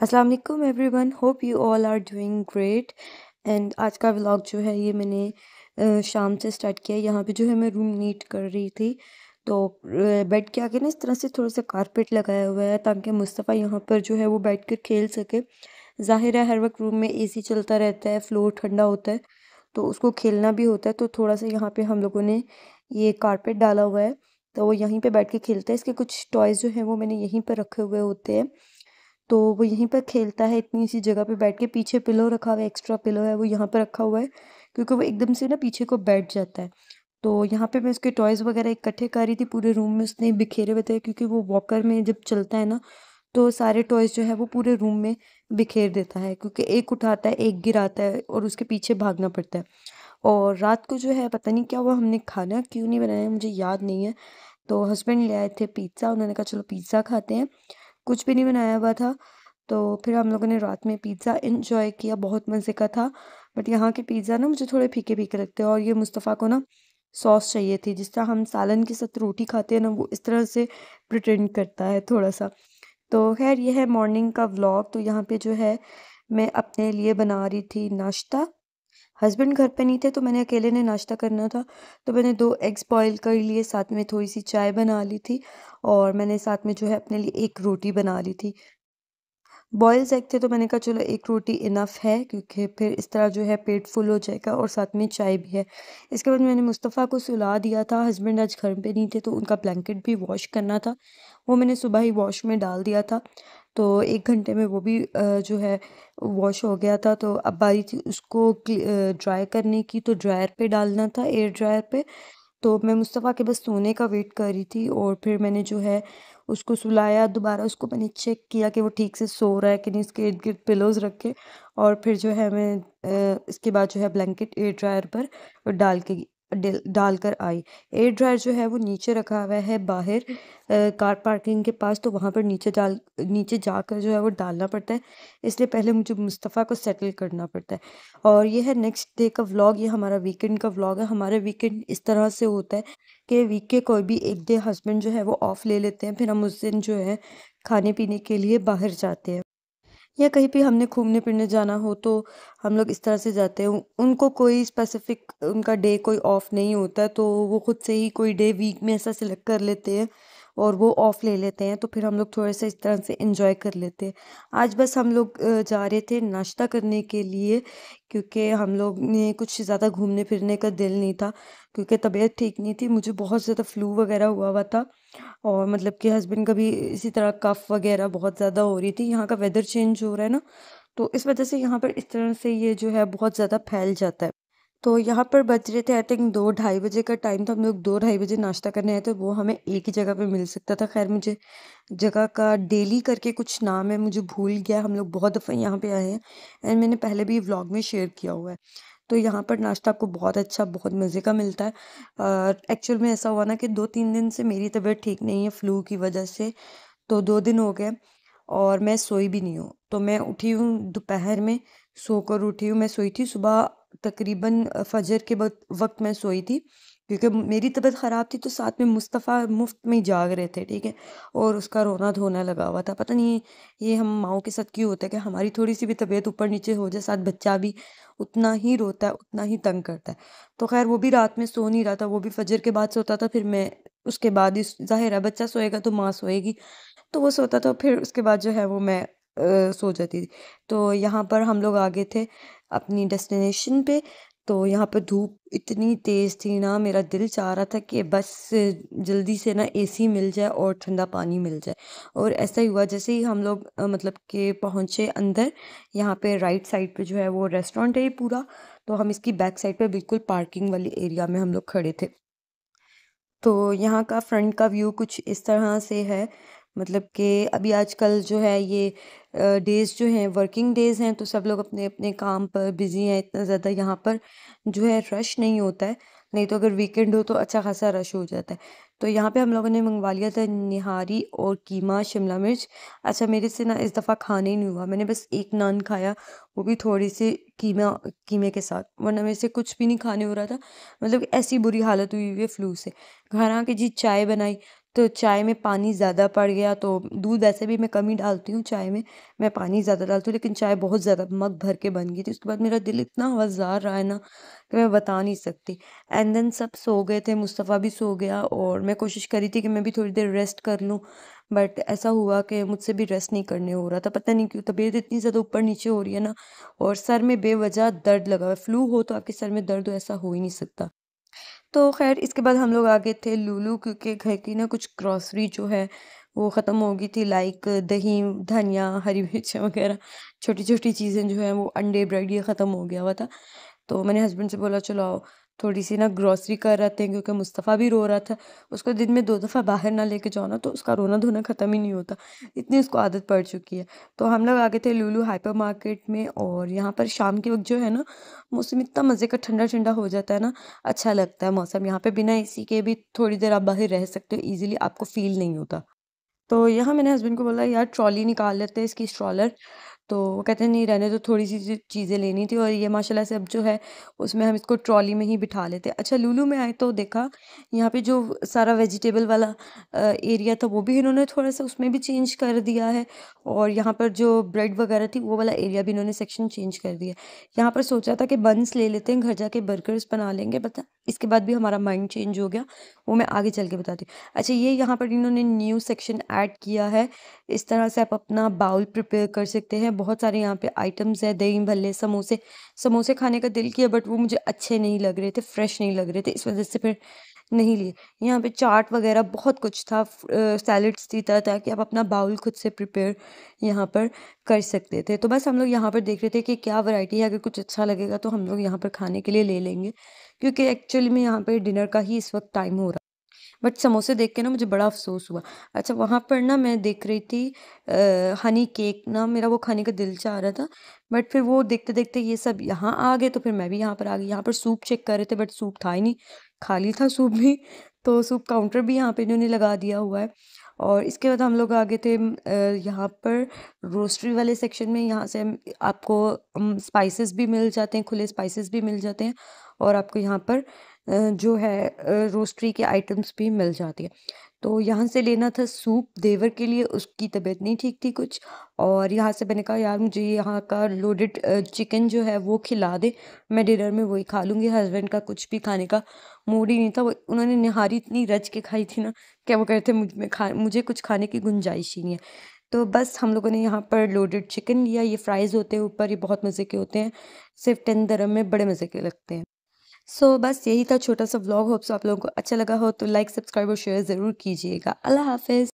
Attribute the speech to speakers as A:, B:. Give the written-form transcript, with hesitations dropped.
A: अस्सलाम वालेकुम everyone, hope you all are doing great. And आज का व्लॉग जो है ये मैंने शाम से स्टार्ट किया। यहाँ पे जो है मैं रूम नीट कर रही थी, तो बेड के आगे ना इस तरह से थोड़ा सा कारपेट लगाया हुआ है ताकि मुस्तफ़ा यहाँ पर जो है वो बैठ कर खेल सके। ज़ाहिर है हर वक्त रूम में एसी चलता रहता है, फ्लोर ठंडा होता है, तो उसको खेलना भी होता है। तो थोड़ा सा यहाँ पे हम लोगों ने ये कारपेट डाला हुआ है, तो वो यहीं पे बैठ के खेलता है। इसके कुछ टॉयज़ जो हैं वो मैंने यहीं पर रखे हुए होते हैं, तो वो यहीं पर खेलता है इतनी सी जगह पे बैठ के। पीछे पिलो रखा हुआ है, एक्स्ट्रा पिलो है वो यहाँ पर रखा हुआ है, क्योंकि वो एकदम से ना पीछे को बैठ जाता है। तो यहाँ पे मैं उसके टॉयज़ वगैरह इकट्ठे कर रही थी, पूरे रूम में उसने बिखेरे हुए थे, क्योंकि वो वॉकर में जब चलता है ना तो सारे टॉयज़ जो है वो पूरे रूम में बिखेर देता है, क्योंकि एक उठाता है एक गिराता है और उसके पीछे भागना पड़ता है। और रात को जो है पता नहीं क्या हुआ, हमने खाना क्यों नहीं बनाया मुझे याद नहीं है। तो हस्बैंड ले आए थे पिज़्ज़ा, उन्होंने कहा चलो पिज़्ज़ा खाते हैं। कुछ भी नहीं बनाया हुआ था, तो फिर हम लोगों ने रात में पिज़्ज़ा एंजॉय किया, बहुत मज़े का था। बट यहाँ के पिज़्ज़ा ना मुझे थोड़े फीके फीके लगते हैं, और ये मुस्तफ़ा को ना सॉस चाहिए थी। जिस तरह हम सालन के साथ रोटी खाते हैं ना, वो इस तरह से प्रिटेंड करता है थोड़ा सा। तो खैर ये है मॉर्निंग का व्लॉग। तो यहाँ पे जो है मैं अपने लिए बना रही थी नाश्ता। हस्बैंड घर पे नहीं थे तो मैंने अकेले ने नाश्ता करना था, तो मैंने 2 एग्स बॉईल कर लिए, साथ में थोड़ी सी चाय बना ली थी, और मैंने साथ में जो है अपने लिए एक रोटी बना ली थी। बॉयल्स एग थे तो मैंने कहा चलो एक रोटी इनफ है, क्योंकि फिर इस तरह जो है पेट फुल हो जाएगा, और साथ में चाय भी है। इसके बाद मैंने मुस्तफ़ा को सुला दिया था। हस्बैंड आज घर पे नहीं थे तो उनका ब्लैंकेट भी वॉश करना था, वो मैंने सुबह ही वॉश में डाल दिया था। तो 1 घंटे में वो भी जो है वॉश हो गया था। तो अब बारी थी उसको ड्राई करने की, तो ड्रायर पे डालना था, एयर ड्रायर पे। तो मैं मुस्तफ़ा के बस सोने का वेट कर रही थी, और फिर मैंने जो है उसको सुलाया। दोबारा उसको मैंने चेक किया कि वो ठीक से सो रहा है कि नहीं, उसके इर्द गिर्द पिलोज़ रखे, और फिर जो है मैं इसके बाद जो है ब्लैंकेट एयर ड्रायर पर डाल के डाल कर आई। एयर ड्रायर जो है वो नीचे रखा हुआ है बाहर कार पार्किंग के पास, तो वहाँ पर नीचे जाकर जो है वो डालना पड़ता है, इसलिए पहले मुझे मुस्तफ़ा को सेटल करना पड़ता है। और ये है नेक्स्ट डे का व्लॉग, ये हमारा वीकेंड का व्लॉग है। हमारा वीकेंड इस तरह से होता है कि वीक के कोई भी एक डे हस्बैंड जो है वो ऑफ ले लेते हैं, फिर हम उस दिन जो है खाने पीने के लिए बाहर जाते हैं, या कहीं पे हमने घूमने फिरने जाना हो तो हम लोग इस तरह से जाते हैं। उनको कोई स्पेसिफिक उनका डे कोई ऑफ नहीं होता है, तो वो खुद से ही कोई डे वीक में ऐसा सिलेक्ट कर लेते हैं और वो ऑफ ले लेते हैं, तो फिर हम लोग थोड़ा सा इस तरह से एंजॉय कर लेते हैं। आज बस हम लोग जा रहे थे नाश्ता करने के लिए, क्योंकि हम लोग ने कुछ ज़्यादा घूमने फिरने का दिल नहीं था, क्योंकि तबीयत ठीक नहीं थी, मुझे बहुत ज़्यादा फ्लू वगैरह हुआ हुआ था, और मतलब कि हस्बैंड का भी इसी तरह कफ वगैरह बहुत ज़्यादा हो रही थी। यहाँ का वेदर चेंज हो रहा है ना, तो इस वजह से यहाँ पर इस तरह से ये जो है बहुत ज़्यादा फैल जाता है। तो यहाँ पर बज रहे थे आई थिंक 2 ढाई बजे का टाइम था। हम लोग 2 ढाई बजे नाश्ता करने आए, तो वो हमें एक ही जगह पे मिल सकता था। खैर मुझे जगह का डेली करके कुछ नाम है, मुझे भूल गया। हम लोग बहुत दफ़ा यहाँ पे आए हैं, एंड मैंने पहले भी व्लॉग में शेयर किया हुआ है। तो यहाँ पर नाश्ता आपको बहुत अच्छा, बहुत मज़े का मिलता है। एक्चुअल में ऐसा हुआ ना कि 2-3 दिन से मेरी तबीयत ठीक नहीं है फ्लू की वजह से, तो 2 दिन हो गए और मैं सोई भी नहीं हूँ। तो मैं उठी हूँ दोपहर में, सोकर उठी हूँ। मैं सोई थी सुबह तकरीबन फजर के वक्त मैं सोई थी, क्योंकि मेरी तबीयत ख़राब थी, तो साथ में मुस्तफ़ा मुफ्त में ही जाग रहे थे, ठीक है, और उसका रोना धोना लगा हुआ था। पता नहीं ये हम माओं के साथ क्यों होता है कि हमारी थोड़ी सी भी तबीयत ऊपर नीचे हो जाए, साथ बच्चा भी उतना ही रोता है, उतना ही तंग करता है। तो खैर वो भी रात में सो नहीं रहा था, वो भी फजर के बाद सोता था, फिर मैं उसके बाद ही, ज़ाहिर है बच्चा सोएगा तो माँ सोएगी, तो वो सोता था, फिर उसके बाद जो है वो मैं सो जाती थी। तो यहाँ पर हम लोग आ गए थे अपनी डेस्टिनेशन पे। तो यहाँ पर धूप इतनी तेज़ थी ना, मेरा दिल चाह रहा था कि बस जल्दी से ना एसी मिल जाए और ठंडा पानी मिल जाए। और ऐसा ही हुआ, जैसे ही हम लोग मतलब कि पहुँचे अंदर, यहाँ पे राइट साइड पे जो है वो रेस्टोरेंट है ये पूरा, तो हम इसकी बैक साइड पे बिल्कुल पार्किंग वाली एरिया में हम लोग खड़े थे। तो यहाँ का फ्रंट का व्यू कुछ इस तरह से है, मतलब कि अभी आजकल जो है ये डेज़ जो हैं वर्किंग डेज़ हैं, तो सब लोग अपने अपने काम पर बिज़ी हैं। इतना ज़्यादा यहाँ पर जो है रश नहीं होता है, नहीं तो अगर वीकेंड हो तो अच्छा खासा रश हो जाता है। तो यहाँ पे हम लोगों ने मंगवा लिया था निहारी और कीमा शिमला मिर्च। अच्छा मेरे से ना इस दफ़ा खाने ही नहीं हुआ, मैंने बस एक नान खाया, वो भी थोड़ी सी कीमे के साथ, वरना मेरे से कुछ भी नहीं खाने हो रहा था। मतलब ऐसी बुरी हालत हुई हुई है फ्लू से। घर आके जी चाय बनाई, तो चाय में पानी ज़्यादा पड़ गया, तो दूध वैसे भी मैं कम ही डालती हूँ चाय में, मैं पानी ज़्यादा डालती हूँ, लेकिन चाय बहुत ज़्यादा मग भर के बन गई थी। उसके बाद मेरा दिल इतना आवाज़ार रहा है ना कि मैं बता नहीं सकती। एंड देन सब सो गए थे, मुस्तफ़ा भी सो गया और मैं कोशिश करी थी कि मैं भी थोड़ी देर रेस्ट कर लूँ, बट ऐसा हुआ कि मुझसे भी रेस्ट नहीं करने हो रहा था। पता नहीं क्यों तबीयत इतनी ज़्यादा ऊपर-नीचे हो रही है ना, और सर में बेवजह दर्द लगा हुआ है। फ्लू हो तो आपके सर में दर्द हो, ऐसा हो ही नहीं सकता। तो ख़ैर इसके बाद हम लोग आ गए थे लुलु, क्योंकि घर की ना कुछ ग्रॉसरी जो है वो ख़त्म हो गई थी, लाइक दही, धनिया, हरी मिर्च वग़ैरह छोटी-छोटी चीज़ें जो हैं वो अंडे, ब्रेड ये ख़त्म हो गया हुआ था। तो मैंने हस्बैंड से बोला चलो आओ थोड़ी-सी ना ग्रॉसरी कर आते हैं, क्योंकि मुस्तफ़ा भी रो रहा था। उसको दिन में 2 दफ़ा बाहर ना लेके जाओ ना तो उसका रोना-धोना ख़त्म ही नहीं होता। इतनी उसको आदत पड़ चुकी है। तो हम लोग आ गए थे लुलु हाइपर मार्केट में, और यहाँ पर शाम के वक़्त जो है ना मौसम इतना मज़े का ठंडा-ठंडा हो जाता है ना, अच्छा लगता है मौसम। यहाँ पे बिना एसी के भी थोड़ी देर आप बाहर रह सकते हो ईज़िली, आपको फ़ील नहीं होता। तो यहाँ मैंने हस्बैंड को बोला यार ट्रॉली निकाल लेते हैं इसकी, स्ट्रॉलर। तो वो कहते हैं नहीं रहने दो, थोड़ी-सी चीज़ें लेनी थी, और ये माशाल्लाह से अब जो है उसमें हम इसको ट्रॉली में ही बिठा लेते हैं। अच्छा लुलु में आए तो देखा यहाँ पे जो सारा वेजिटेबल वाला एरिया था वो भी इन्होंने थोड़ा-सा उसमें भी चेंज कर दिया है, और यहाँ पर जो ब्रेड वगैरह थी वो वाला एरिया भी इन्होंने सेक्शन चेंज कर दिया है। यहाँ पर सोचा था कि बन्स ले लेते हैं, घर जाके बर्गर्स बना लेंगे, बट इसके बाद भी हमारा माइंड चेंज हो गया। वो मैं आगे चल के बताती हूँ। अच्छा ये यहाँ पर इन्होंने न्यू सेक्शन ऐड किया है। इस तरह से आप अपना बाउल प्रिपेयर कर सकते हैं। बहुत सारे यहाँ पे आइटम्स हैं, दही भल्ले, समोसे। समोसे खाने का दिल किया, बट वो मुझे अच्छे नहीं लग रहे थे, फ्रेश नहीं लग रहे थे, इस वज़ह से फिर नहीं लिए। यहाँ पे चाट वग़ैरह बहुत कुछ था, सैलेड्स थी तरह-तरह की, आप अपना बाउल खुद से प्रिपेयर यहाँ पर कर सकते थे। तो बस हम लोग यहाँ पर देख रहे थे कि क्या वैरायटी है, अगर कुछ अच्छा लगेगा तो हम लोग यहाँ पर खाने के लिए ले लेंगे, क्योंकि एक्चुअली में यहाँ पे डिनर का ही इस वक़्त टाइम हो रहा। बट समोसे देख के ना मुझे बड़ा अफ़सोस हुआ। अच्छा वहाँ पर ना मैं देख रही थी हनी केक ना, मेरा वो खाने का दिल चाह रहा था, बट फिर वो देखते-देखते ये सब यहाँ आ गए, तो फिर मैं भी यहाँ पर आ गई। यहाँ पर सूप चेक कर रहे थे, बट सूप था ही नहीं, खाली था सूप भी। तो सूप काउंटर भी यहाँ पे इन्होंने लगा दिया हुआ है। और इसके बाद हम लोग आ गए थे यहाँ पर रोस्टरी वाले सेक्शन में। यहाँ से आपको स्पाइसेस भी मिल जाते हैं, खुले स्पाइसेस भी मिल जाते हैं, और आपको यहाँ पर जो है रोस्टरी के आइटम्स भी मिल जाती है। तो यहाँ से लेना था सूप देवर के लिए, उसकी तबीयत नहीं ठीक थी कुछ, और यहाँ से मैंने कहा यार मुझे यहाँ का लोडेड चिकन जो है वो खिला दे, मैं डिनर में वही खा लूँगी। हस्बैंड का कुछ भी खाने का मूड ही नहीं था, वो उन्होंने निहारी इतनी रच के खाई थी ना, क्या वो कह रहे थे मुझे कुछ खाने की गुंजाइश ही नहीं है। तो बस हम लोगों ने यहाँ पर लोडेड चिकन लिया, ये फ्राइज़ होते हैं ऊपर, ये बहुत मज़े के होते हैं, सिर्फ़ 10 दिरहम में बड़े मज़े के लगते हैं। सो बस यही था छोटा सा व्लॉग। होप सो आप लोगों को अच्छा लगा हो, तो लाइक, सब्सक्राइब और शेयर ज़रूर कीजिएगा। अल्लाह हाफ़िज़।